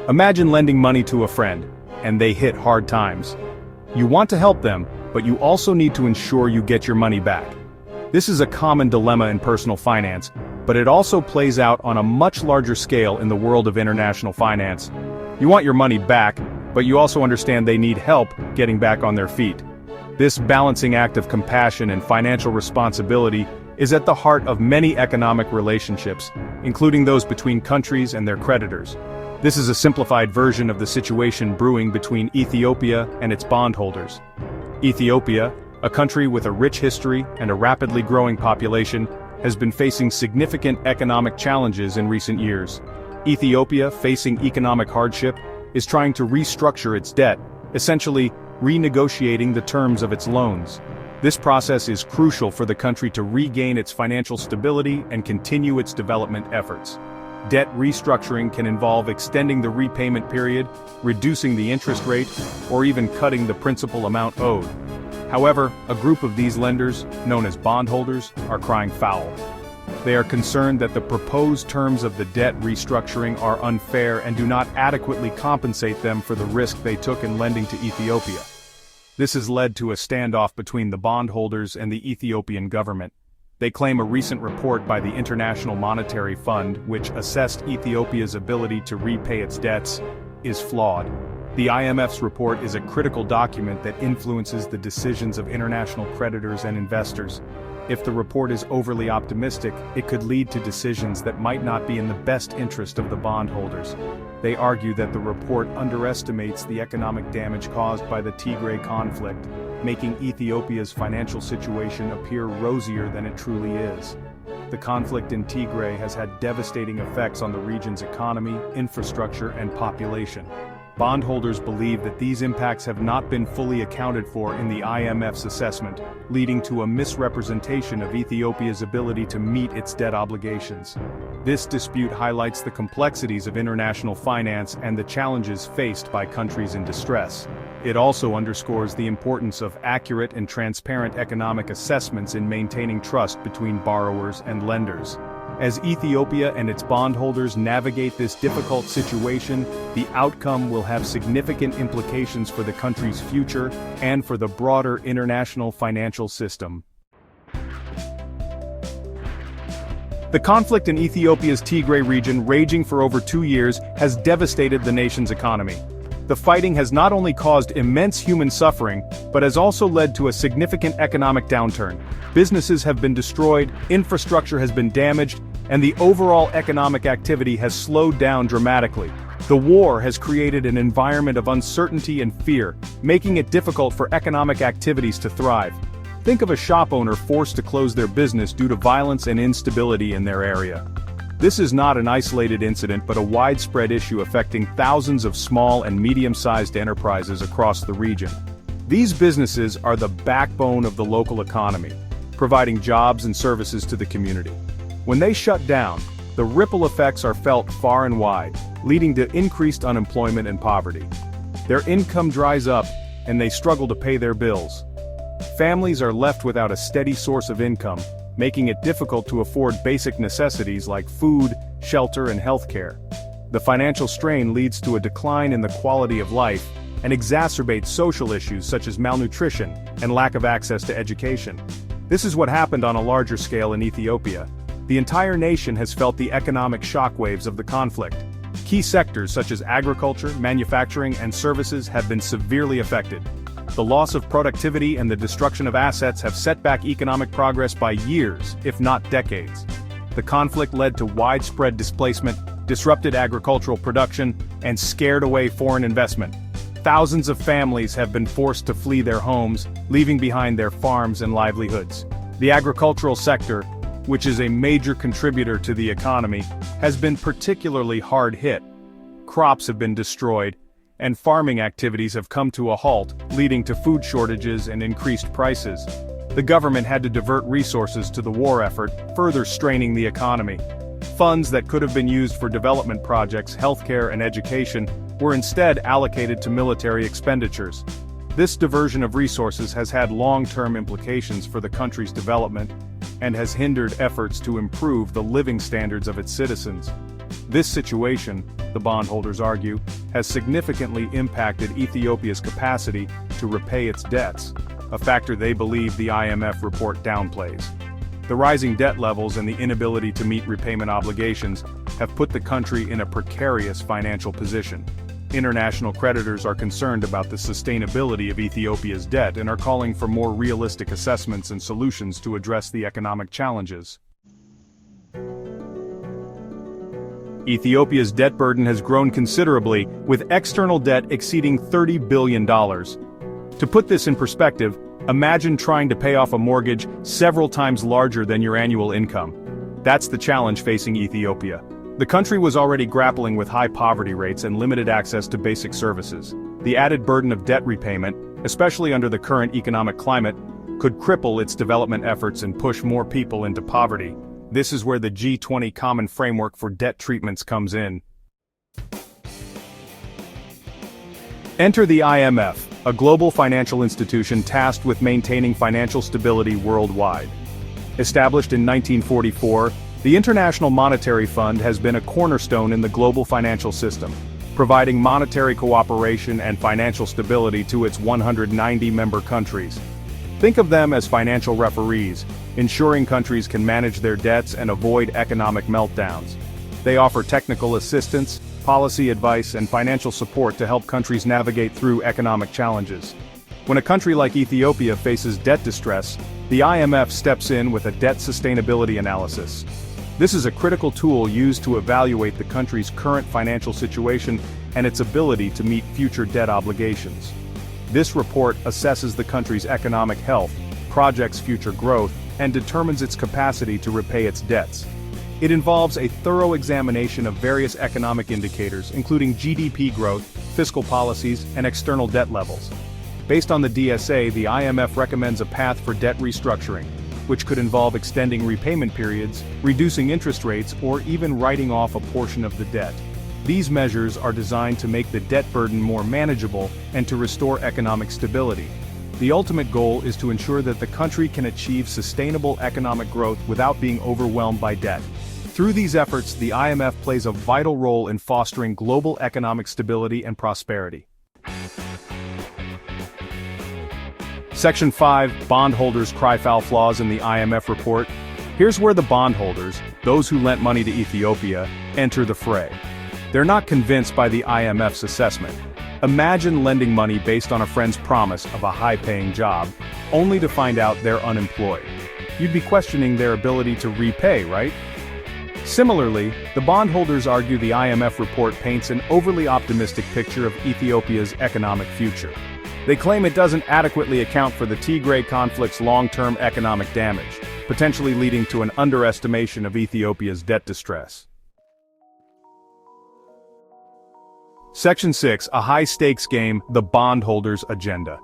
Imagine lending money to a friend, and they hit hard times. You want to help them, but you also need to ensure you get your money back. This is a common dilemma in personal finance, but it also plays out on a much larger scale in the world of international finance. You want your money back, but you also understand they need help getting back on their feet. This balancing act of compassion and financial responsibility is at the heart of many economic relationships, including those between countries and their creditors. This is a simplified version of the situation brewing between Ethiopia and its bondholders. Ethiopia, a country with a rich history and a rapidly growing population, has been facing significant economic challenges in recent years. Ethiopia, facing economic hardship, is trying to restructure its debt, essentially renegotiating the terms of its loans. This process is crucial for the country to regain its financial stability and continue its development efforts. Debt restructuring can involve extending the repayment period, reducing the interest rate, or even cutting the principal amount owed. However, a group of these lenders, known as bondholders, are crying foul. They are concerned that the proposed terms of the debt restructuring are unfair and do not adequately compensate them for the risk they took in lending to Ethiopia. This has led to a standoff between the bondholders and the Ethiopian government. They claim a recent report by the International Monetary Fund, which assessed Ethiopia's ability to repay its debts, is flawed. The IMF's report is a critical document that influences the decisions of international creditors and investors. If the report is overly optimistic, it could lead to decisions that might not be in the best interest of the bondholders. They argue that the report underestimates the economic damage caused by the Tigray conflict, making Ethiopia's financial situation appear rosier than it truly is. The conflict in Tigray has had devastating effects on the region's economy, infrastructure, and population. Bondholders believe that these impacts have not been fully accounted for in the IMF's assessment, leading to a misrepresentation of Ethiopia's ability to meet its debt obligations. This dispute highlights the complexities of international finance and the challenges faced by countries in distress. It also underscores the importance of accurate and transparent economic assessments in maintaining trust between borrowers and lenders. As Ethiopia and its bondholders navigate this difficult situation, the outcome will have significant implications for the country's future and for the broader international financial system. The conflict in Ethiopia's Tigray region, raging for over 2 years, has devastated the nation's economy. The fighting has not only caused immense human suffering, but has also led to a significant economic downturn. Businesses have been destroyed, infrastructure has been damaged, and the overall economic activity has slowed down dramatically. The war has created an environment of uncertainty and fear, making it difficult for economic activities to thrive. Think of a shop owner forced to close their business due to violence and instability in their area. This is not an isolated incident but a widespread issue affecting thousands of small and medium-sized enterprises across the region. These businesses are the backbone of the local economy, providing jobs and services to the community. When they shut down, the ripple effects are felt far and wide, leading to increased unemployment and poverty. Their income dries up, and they struggle to pay their bills. Families are left without a steady source of income, making it difficult to afford basic necessities like food, shelter, and healthcare. The financial strain leads to a decline in the quality of life and exacerbates social issues such as malnutrition and lack of access to education. This is what happened on a larger scale in Ethiopia. The entire nation has felt the economic shockwaves of the conflict. Key sectors such as agriculture, manufacturing, and services have been severely affected. The loss of productivity and the destruction of assets have set back economic progress by years, if not decades. The conflict led to widespread displacement, disrupted agricultural production, and scared away foreign investment. Thousands of families have been forced to flee their homes, leaving behind their farms and livelihoods. The agricultural sector, which is a major contributor to the economy, has been particularly hard hit. Crops have been destroyed, and farming activities have come to a halt, leading to food shortages and increased prices. The government had to divert resources to the war effort, further straining the economy. Funds that could have been used for development projects, healthcare, and education were instead allocated to military expenditures. This diversion of resources has had long-term implications for the country's development and has hindered efforts to improve the living standards of its citizens. This situation, the bondholders argue, has significantly impacted Ethiopia's capacity to repay its debts, a factor they believe the IMF report downplays. The rising debt levels and the inability to meet repayment obligations have put the country in a precarious financial position. International creditors are concerned about the sustainability of Ethiopia's debt and are calling for more realistic assessments and solutions to address the economic challenges. Ethiopia's debt burden has grown considerably, with external debt exceeding $30 billion. To put this in perspective, imagine trying to pay off a mortgage several times larger than your annual income. That's the challenge facing Ethiopia. The country was already grappling with high poverty rates and limited access to basic services. The added burden of debt repayment, especially under the current economic climate, could cripple its development efforts and push more people into poverty. This is where the G20 Common Framework for Debt Treatments comes in. Enter the IMF, a global financial institution tasked with maintaining financial stability worldwide. Established in 1944, the International Monetary Fund has been a cornerstone in the global financial system, providing monetary cooperation and financial stability to its 190 member countries. Think of them as financial referees, ensuring countries can manage their debts and avoid economic meltdowns. They offer technical assistance, policy advice, and financial support to help countries navigate through economic challenges. When a country like Ethiopia faces debt distress, the IMF steps in with a debt sustainability analysis. This is a critical tool used to evaluate the country's current financial situation and its ability to meet future debt obligations. This report assesses the country's economic health, projects future growth, and determines its capacity to repay its debts. It involves a thorough examination of various economic indicators, including GDP growth, fiscal policies, and external debt levels. Based on the DSA, the IMF recommends a path for debt restructuring, which could involve extending repayment periods, reducing interest rates, or even writing off a portion of the debt. These measures are designed to make the debt burden more manageable and to restore economic stability. The ultimate goal is to ensure that the country can achieve sustainable economic growth without being overwhelmed by debt. Through these efforts, the IMF plays a vital role in fostering global economic stability and prosperity. Section 5, Bondholders cry foul flaws in the IMF report. Here's where the bondholders, those who lent money to Ethiopia, enter the fray. They're not convinced by the IMF's assessment. Imagine lending money based on a friend's promise of a high-paying job, only to find out they're unemployed. You'd be questioning their ability to repay, right? Similarly, the bondholders argue the IMF report paints an overly optimistic picture of Ethiopia's economic future. They claim it doesn't adequately account for the Tigray conflict's long-term economic damage, potentially leading to an underestimation of Ethiopia's debt distress. Section 6, a high-stakes game, the bondholders' agenda.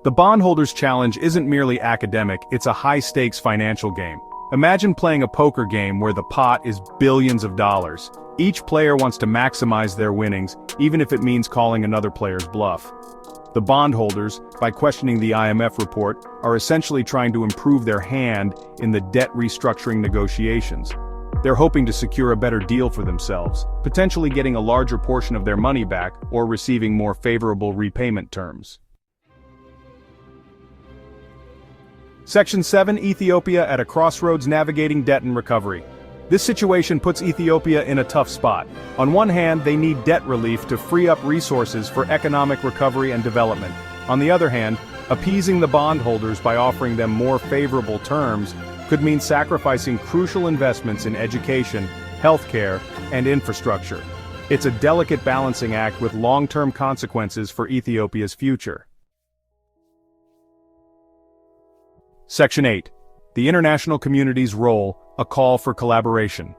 The bondholders' challenge isn't merely academic, it's a high-stakes financial game. Imagine playing a poker game where the pot is billions of dollars. Each player wants to maximize their winnings, even if it means calling another player's bluff. The bondholders, by questioning the IMF report, are essentially trying to improve their hand in the debt restructuring negotiations. They're hoping to secure a better deal for themselves, potentially getting a larger portion of their money back or receiving more favorable repayment terms. Section 7, Ethiopia at a crossroads navigating debt and recovery. This situation puts Ethiopia in a tough spot. On one hand, they need debt relief to free up resources for economic recovery and development. On the other hand, appeasing the bondholders by offering them more favorable terms could mean sacrificing crucial investments in education, healthcare, and infrastructure. It's a delicate balancing act with long-term consequences for Ethiopia's future. Section 8. The international community's role, a call for collaboration.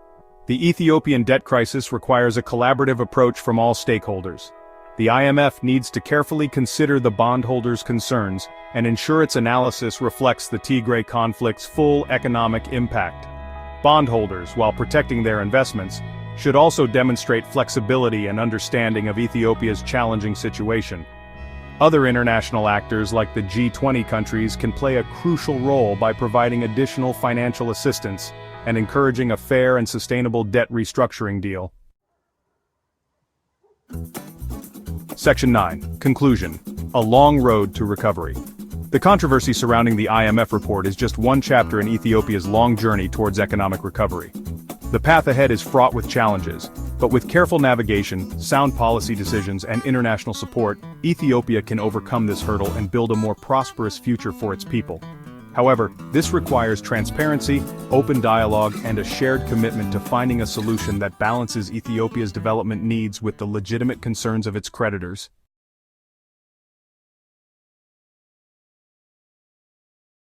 The Ethiopian debt crisis requires a collaborative approach from all stakeholders. The IMF needs to carefully consider the bondholders' concerns and ensure its analysis reflects the Tigray conflict's full economic impact. Bondholders, while protecting their investments, should also demonstrate flexibility and understanding of Ethiopia's challenging situation. Other international actors like the G20 countries can play a crucial role by providing additional financial assistance and encouraging a fair and sustainable debt restructuring deal. Section 9. Conclusion. A long road to recovery. The controversy surrounding the IMF report is just one chapter in Ethiopia's long journey towards economic recovery. The path ahead is fraught with challenges, but with careful navigation, sound policy decisions, and international support, Ethiopia can overcome this hurdle and build a more prosperous future for its people. However, this requires transparency, open dialogue, and a shared commitment to finding a solution that balances Ethiopia's development needs with the legitimate concerns of its creditors.